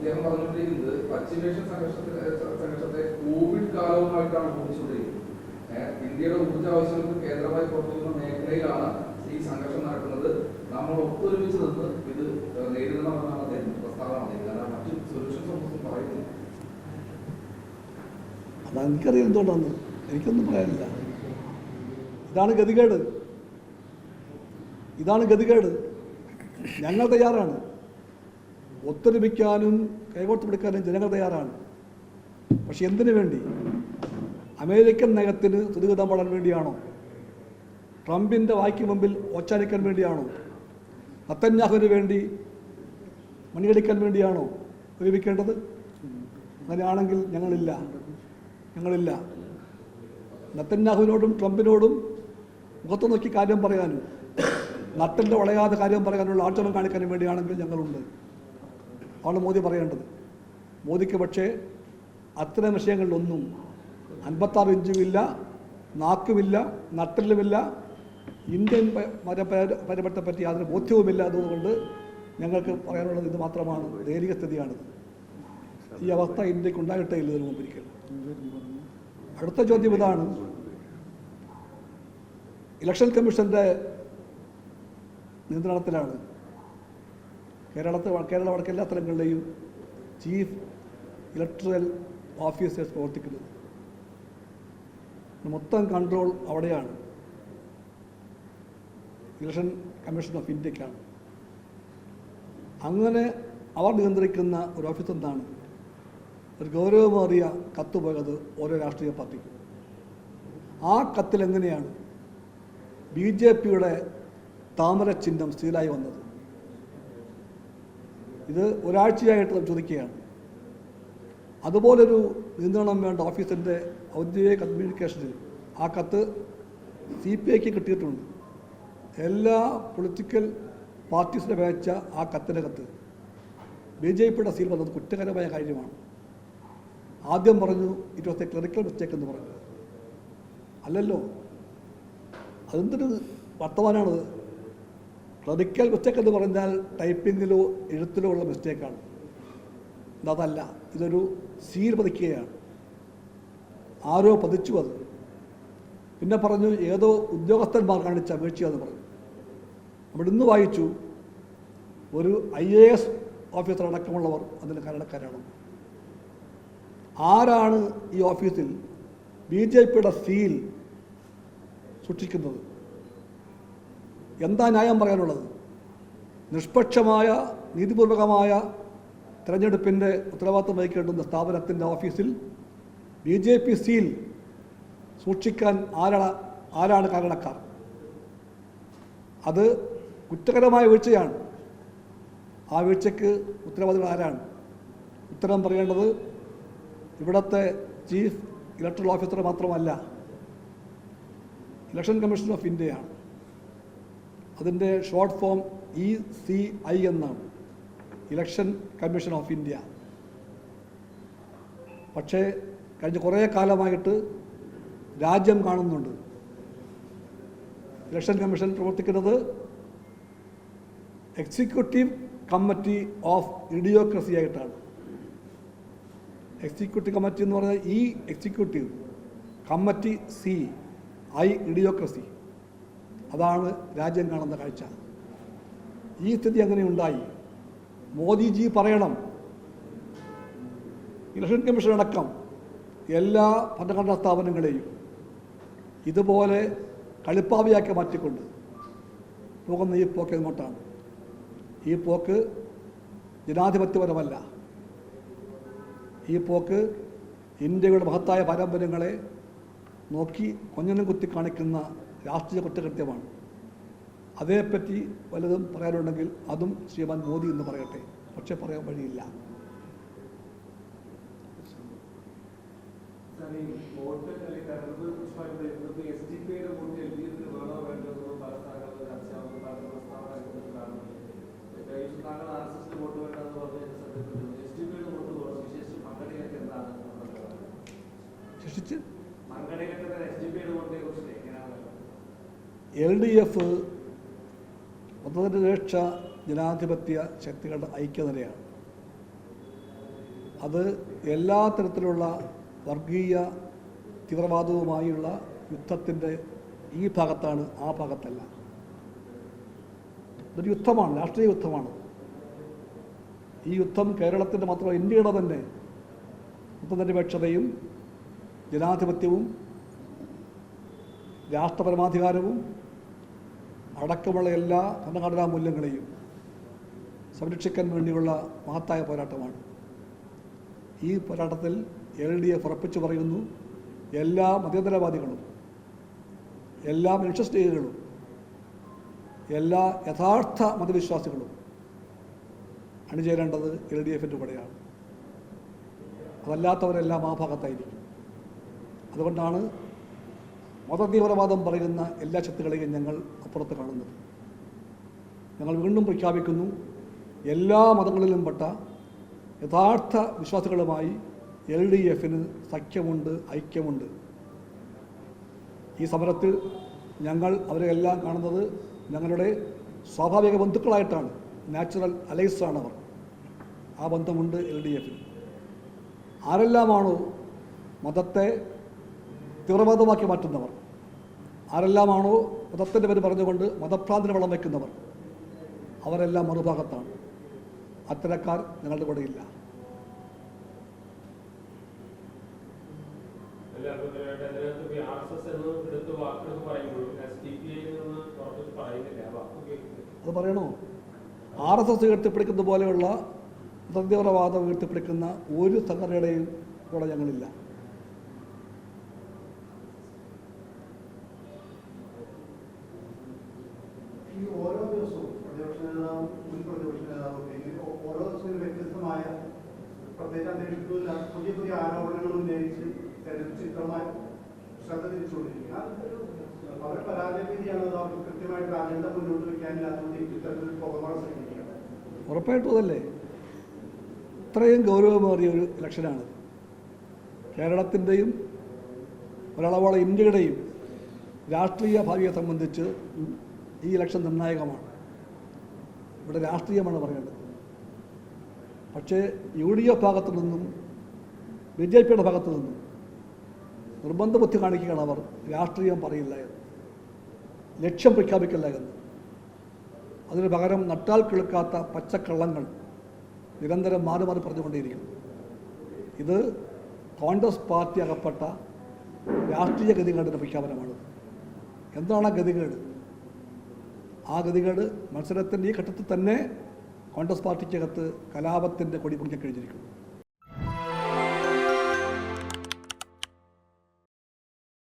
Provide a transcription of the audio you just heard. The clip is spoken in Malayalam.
അദ്ദേഹം പറഞ്ഞുകൊണ്ടിരിക്കുന്നത് പശ്ചിമേഷ്യൻ സംഘർഷത്തെ കോവിഡ് കാലവുമായിട്ടാണ് ഉപയോഗിച്ചുകൊണ്ടിരിക്കുന്നത്. ഇന്ത്യയുടെ ഊർജ്ജ ആവശ്യങ്ങൾക്ക് കേന്ദ്രമായി പുറത്തുവരുന്ന മേഖലയിലാണ് ഈ സംഘർഷം നടക്കുന്നത്. നമ്മൾ ഒത്തൊരുമിച്ച് നിന്ന് ഇത് നേരിടണമെന്നാണ് അദ്ദേഹം പ്രസ്താവന നടത്തിയത്. കാരണം മറ്റു സൊല്യൂഷൻസ് ഒന്നും പറയുന്നില്ല. അതാണ് എനിക്കറിയാം എന്തുകൊണ്ടാണ്, എനിക്കൊന്നും പറയാനില്ല. ഇതാണ് ഗതികേട്, ഇതാണ് ഗതികേട്. ഞങ്ങൾ തയ്യാറാണ്, ഒത്തൊരുമിക്കാനും കൈകോർത്ത് പിടിക്കാനും ജനങ്ങൾ തയ്യാറാണ്. പക്ഷെ എന്തിനു വേണ്ടി? അമേരിക്കൻ നയത്തിന് തുതികുതാൻ പാടാൻ വേണ്ടിയാണോ? ട്രംപിൻ്റെ വായ്ക്ക് മുമ്പിൽ ഓച്ചാനിക്കാൻ വേണ്ടിയാണോ? നെതന്യാഹുവിന് വേണ്ടി മണിയടിക്കാൻ വേണ്ടിയാണോ ഒരുമിക്കേണ്ടത്? അങ്ങനെയാണെങ്കിൽ ഞങ്ങളില്ല. നെതന്യാഹുവിനോടും ട്രംപിനോടും മുഖത്ത് നോക്കി കാര്യം പറയാനും നട്ടിൻ്റെ വളയാതെ കാര്യം പറയാനുള്ള ആർജവം കാണിക്കാനും വേണ്ടിയാണെങ്കിൽ ഞങ്ങളുണ്ട്. ആണ് മോദി പറയേണ്ടത്. മോദിക്ക് പക്ഷേ അത്തരം വിഷയങ്ങളിലൊന്നും 56 ഇഞ്ചുമില്ല, നാക്കുമില്ല, നട്ടിലുമില്ല, ഇന്ത്യൻ പരമ്പരത്തെ പറ്റി യാതൊരു ബോധ്യവുമില്ല. അതുകൊണ്ട് ഞങ്ങൾക്ക് പറയാനുള്ളത് ഇത് മാത്രമാണ്, ദയനീയ സ്ഥിതിയാണിത്. ഈ അവസ്ഥ ഇന്ത്യക്ക് ഉണ്ടായിട്ടേ ഇല്ല ഇതിനു മുമ്പൊരിക്കൽ. അടുത്ത ചോദ്യം ഇതാണ്. ഇലക്ഷൻ കമ്മീഷൻ്റെ നിയന്ത്രണത്തിലാണ് കേരള വടക്ക് എല്ലാ സ്ഥലങ്ങളിലെയും ചീഫ് ഇലക്ടറൽ ഓഫീസേഴ്സ് പ്രവർത്തിക്കുന്നത്. മൊത്തം കൺട്രോൾ അവിടെയാണ്, ഇലക്ഷൻ കമ്മീഷൻ ഓഫ് ഇന്ത്യക്കാണ്. അങ്ങനെ അവർ നിയന്ത്രിക്കുന്ന ഒരു ഓഫീസ് എന്താണ്? ഒരു ഗൗരവമേറിയ കത്ത് പോയത് ഓരോ രാഷ്ട്രീയ പാർട്ടിക്കും. ആ കത്തിൽ എങ്ങനെയാണ് BJPയുടെ താമര ചിഹ്നം സീലായി വന്നത്? ഇത് ഒരാഴ്ചയായിട്ട് നാം ചോദിക്കുകയാണ്. അതുപോലൊരു നിയന്ത്രണം വേണ്ട ഓഫീസിൻ്റെ ഔദ്യോഗിക കമ്മ്യൂണിക്കേഷനിൽ ആ കത്ത് CPIക്ക് കിട്ടിയിട്ടുണ്ട്. എല്ലാ പൊളിറ്റിക്കൽ പാർട്ടീസിനെ വേച്ച ആ കത്തിനകത്ത് BJPയുടെ സീൽ വന്നത് കുറ്റകരമായ കാര്യമാണ്. ആദ്യം പറഞ്ഞു it was A clerical mistake എന്ന് പറഞ്ഞു. അല്ലല്ലോ, അതെന്തൊരു വർത്തമാനമാണത്? ക്ലറിക്കൽ മിസ്റ്റേക്ക് എന്ന് പറഞ്ഞാൽ ടൈപ്പിങ്ങിലോ എഴുത്തിലോ ഉള്ള മിസ്റ്റേക്കാണ്. അതല്ല, ഇതൊരു സീൽ പതിക്കുകയാണ്. ആരോ പതിച്ചു അത്. പിന്നെ പറഞ്ഞു ഏതോ ഉദ്യോഗസ്ഥന്മാർ കാണിച്ച വീഴ്ചയെന്ന് പറഞ്ഞു. നമ്മൾ ഇന്ന് വായിച്ചു ഒരു IAS ഓഫീസർ അടക്കമുള്ളവർ അതിന് കാരണക്കാരാണ്. ആരാണ് ഈ ഓഫീസിൽ BJPയുടെ സീൽ സൂക്ഷിക്കുന്നത്? എന്താ ന്യായം പറയാനുള്ളത്? നിഷ്പക്ഷമായ നീതിപൂർവകമായ തിരഞ്ഞെടുപ്പിൻ്റെ ഉത്തരവാദിത്വം വഹിക്കേണ്ടുന്ന സ്ഥാപനത്തിൻ്റെ ഓഫീസിൽ BJP സീൽ സൂക്ഷിക്കാൻ ആരാണ് കാരണക്കാർ? അത് കുറ്റകരമായ വീഴ്ചയാണ്. ആ വീഴ്ചയ്ക്ക് ഉത്തരവാദികൾ ആരാണ്? ഉത്തരം പറയേണ്ടത് ഇവിടുത്തെ ചീഫ് ഇലക്ടറൽ ഓഫീസർ മാത്രമല്ല, ഇലക്ഷൻ കമ്മീഷൻ ഓഫ് ഇന്ത്യയാണ്. അതിൻ്റെ ഷോർട്ട് ഫോം ECI എന്നാണ്, ഇലക്ഷൻ കമ്മീഷൻ ഓഫ് ഇന്ത്യ. പക്ഷേ കഴിഞ്ഞ കുറേ കാലമായിട്ട് രാജ്യം കാണുന്നുണ്ട് ഇലക്ഷൻ കമ്മീഷൻ പ്രവർത്തിക്കുന്നത് എക്സിക്യൂട്ടീവ് കമ്മിറ്റി ഓഫ് ഇഡിയോക്രസി ആയിട്ടാണ്. എക്സിക്യൂട്ടീവ് കമ്മിറ്റി എന്ന് പറഞ്ഞാൽ ഈ എക്സിക്യൂട്ടീവ് കമ്മിറ്റി CI ഇഡിയോക്രസി, അതാണ് രാജ്യം കാണുന്ന കാഴ്ച. ഈ സ്ഥിതി അങ്ങനെ ഉണ്ടായി. മോദിജി പറയണം ഇലക്ഷൻ കമ്മീഷൻ അടക്കം എല്ലാ ഭരണഘടനാ സ്ഥാപനങ്ങളെയും ഇതുപോലെ കളിപ്പാവിയാക്കി മാറ്റിക്കൊണ്ട് പോകുന്ന ഈ പോക്ക് എങ്ങോട്ടാണ്? ഈ പോക്ക് ജനാധിപത്യപരമല്ല. ഈ പോക്ക് ഇന്ത്യയുടെ മഹത്തായ പാരമ്പര്യങ്ങളെ നോക്കി കൊഞ്ഞനം കുത്തി കാണിക്കുന്ന രാഷ്ട്രീയ കുറ്റകൃത്യമാണ്. അതേപ്പറ്റി വല്ലതും പറയാനുണ്ടെങ്കിൽ അതും ശ്രീമാൻ മോദി എന്ന് പറയട്ടെ. പക്ഷെ പറയാൻ വഴിയില്ല. LDF മതനിരപേക്ഷ ജനാധിപത്യ ശക്തികളുടെ ഐക്യനിരയാണ്. അത് എല്ലാ തരത്തിലുള്ള വർഗീയ തീവ്രവാദവുമായുള്ള യുദ്ധത്തിൻ്റെ ഈ ഭാഗത്താണ്, ആ ഭാഗത്തല്ല. ഇതൊരു യുദ്ധമാണ്, രാഷ്ട്രീയ യുദ്ധമാണ്. ഈ യുദ്ധം കേരളത്തിൻ്റെ മാത്രമല്ല ഇന്ത്യയുടെ തന്നെ മതനിരപേക്ഷതയും ജനാധിപത്യവും രാഷ്ട്രപരമാധികാരവും അടക്കമുള്ള എല്ലാ ഭരണഘടനാ മൂല്യങ്ങളെയും സംരക്ഷിക്കാൻ വേണ്ടിയുള്ള മഹത്തായ പോരാട്ടമാണ്. ഈ പോരാട്ടത്തിൽ LDF ഉറപ്പിച്ചു പറയുന്നു, എല്ലാ മതേതരവാദികളും, എല്ലാ മനുഷ്യസ്നേഹികളും, എല്ലാ യഥാർത്ഥ മതവിശ്വാസികളും അണിചേരേണ്ടത് LDFൻ്റെ കൂടെയാണ്. അതല്ലാത്തവരെല്ലാം ആ ഭാഗത്തായിരിക്കും. അതുകൊണ്ടാണ് മതതീവ്രവാദം പറയുന്ന എല്ലാ ശക്തികളെയും ഞങ്ങൾ അപ്പുറത്ത് കാണുന്നത്. ഞങ്ങൾ വീണ്ടും പ്രഖ്യാപിക്കുന്നു, എല്ലാ മതങ്ങളിലും പെട്ട യഥാർത്ഥ വിശ്വാസികളുമായി LDFന് സഖ്യമുണ്ട്, ഐക്യമുണ്ട്. ഈ സമരത്തിൽ ഞങ്ങൾ അവരെല്ലാം കാണുന്നത് ഞങ്ങളുടെ സ്വാഭാവിക ബന്ധുക്കളായിട്ടാണ്, നാച്ചുറൽ അലൈസാണ് അവർ. ആ ബന്ധമുണ്ട് LDFന്. ആരെല്ലാമാണോ മതത്തെ തീവ്രവാദമാക്കി മാറ്റുന്നവർ, ആരെല്ലാമാണോ മതത്തിൻ്റെ പേര് പറഞ്ഞുകൊണ്ട് മതഭ്രാന്തിന് വളം വയ്ക്കുന്നവർ, അവരെല്ലാം മറുഭാഗത്താണ്. അത്തരക്കാർ ഞങ്ങളുടെ കൂടെ ഇല്ല. അത് പറയണോ? RSS ഉയർത്തിപ്പിടിക്കുന്ന പോലെയുള്ള മതതീവ്രവാദം ഉയർത്തിപ്പിടിക്കുന്ന ഒരു സംഘടനയുടെയും കൂടെ ഞങ്ങളില്ല. ഈ ഓരോ ദിവസവും പ്രതിപക്ഷ നേതാവും മുൻ പ്രതിപക്ഷ നേതാവും ഓരോ ദിവസവും വ്യത്യസ്തമായ പ്രത്യേക അന്വേഷണത്തിലുള്ള പുതിയ പുതിയ ആരോപണങ്ങൾ ഉന്നയിച്ച് തെരഞ്ഞെടുപ്പ് ചിത്രമായി ശ്രദ്ധ തിരിച്ചുകൊണ്ടിരിക്കുക. അവർ പരാജയഭീതിയാണ്, അവർക്ക് കൃത്യമായിട്ട് അജണ്ട മുന്നോട്ട് വയ്ക്കാനില്ലാത്തതുകൊണ്ട് ഇത്തരത്തിൽ പുകമറ സൃഷ്ടിക്കുകയാണ്. ഉറപ്പായിട്ടും അതല്ലേ. ഇത്രയും ഗൗരവമേറിയ ഒരു ഇലക്ഷനാണ്. കേരളത്തിൻ്റെയും ഒരളവോളം ഇന്ത്യയുടെയും രാഷ്ട്രീയ ഭാവിയെ സംബന്ധിച്ച് ഈ ഇലക്ഷൻ നിർണായകമാണ്. ഇവിടെ രാഷ്ട്രീയമാണ് പറയേണ്ടത്. പക്ഷേ UDF ഭാഗത്തു നിന്നും BJPയുടെ ഭാഗത്തു നിന്നും നിർബന്ധ ബുദ്ധി കാണിക്കുകയാണ് അവർ. രാഷ്ട്രീയം പറയില്ല എന്ന്, ലക്ഷ്യം പ്രഖ്യാപിക്കില്ല എന്ന്. അതിന് പകരം നട്ടാൽ കിളുക്കാത്ത പച്ചക്കള്ളങ്ങൾ നിരന്തരം മാറി മാറി പറഞ്ഞുകൊണ്ടേയിരിക്കും. ഇത് കോൺഗ്രസ് പാർട്ടി അകപ്പെട്ട രാഷ്ട്രീയ ഗതികേടിൻ്റെ പ്രഖ്യാപനമാണ്. എന്താണ് ആ ഗതികേട്? ആ ഗതികേട് മത്സരത്തിൻ്റെ ഈ ഘട്ടത്തിൽ തന്നെ കോൺഗ്രസ് പാർട്ടിക്കകത്ത് കലാപത്തിൻ്റെ കൊടി പിടിക്കാൻ കഴിഞ്ഞിരിക്കുന്നു.